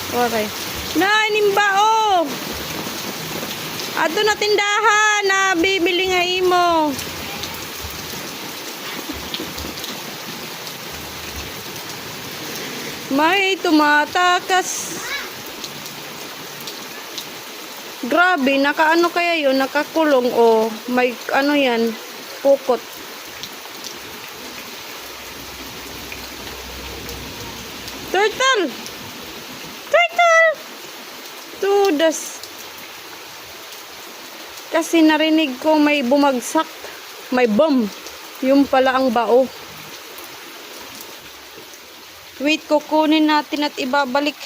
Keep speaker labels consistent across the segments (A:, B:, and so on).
A: Okay. Na, inimba, oh. Ato na tindahan na bibili nga imo. May tumatakas. Grabe, nakaano kaya yun? Nakakulong o may ano yan? Pukot. Turtle! Turtle! Tudas. Kasi narinig ko may bumagsak. May bomb. Yung pala ang bao. Wait, kukunin natin at ibabalik.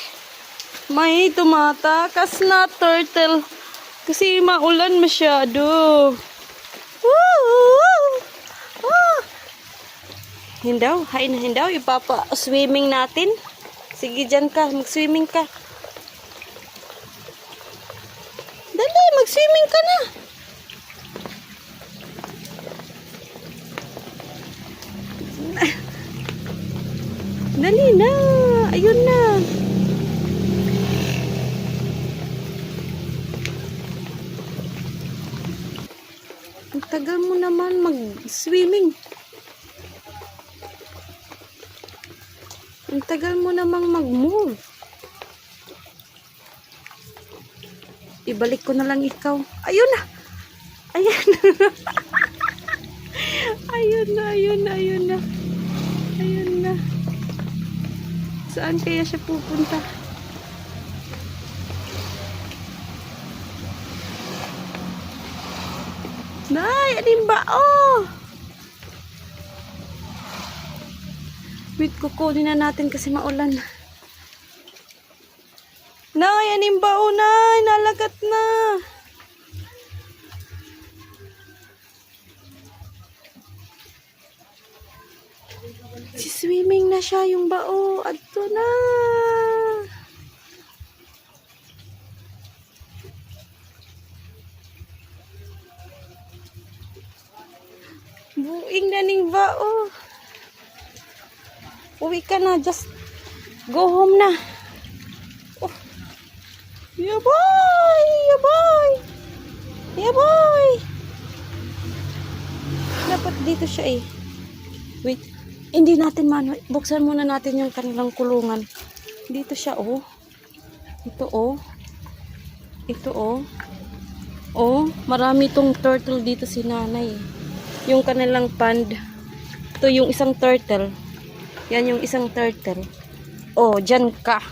A: May tumatakas na turtle. Kasi maulan masyado. Woo! Oh! Hindaw, hain na hindaw. Ipapa-swimming natin. Sige, dyan ka. Mag-swimming ka. Dali, mag-swimming ka na. Dali na. Ayun na. Ang tagal mo naman mag-swimming. Ang tagal mo namang mag-move. Ibalik ko na lang ikaw. Ayun na. Ayan. Ayun na, ayun na, ayun na. Ayun na. Saan kaya siya pupunta? Nay, alin ba? Oh! Wait, kukunin na natin kasi maulan. Nay, alin ba? Oh, nay, nalagat na. Si-swimming na siya yung bao. Adto na. Buing na ning bao. Uwi ka na. Just go home na. Oh. Yaboy! Yaboy! Yaboy! Dapat dito siya eh. Wait. Hindi natin buksan muna natin yung kanilang kulungan. Dito siya, oh. Ito, oh. Ito, oh. Oh, marami tong turtle dito si nanay. Yung kanilang pond. Ito yung isang turtle. Yan yung isang turtle. Oh, dyan ka.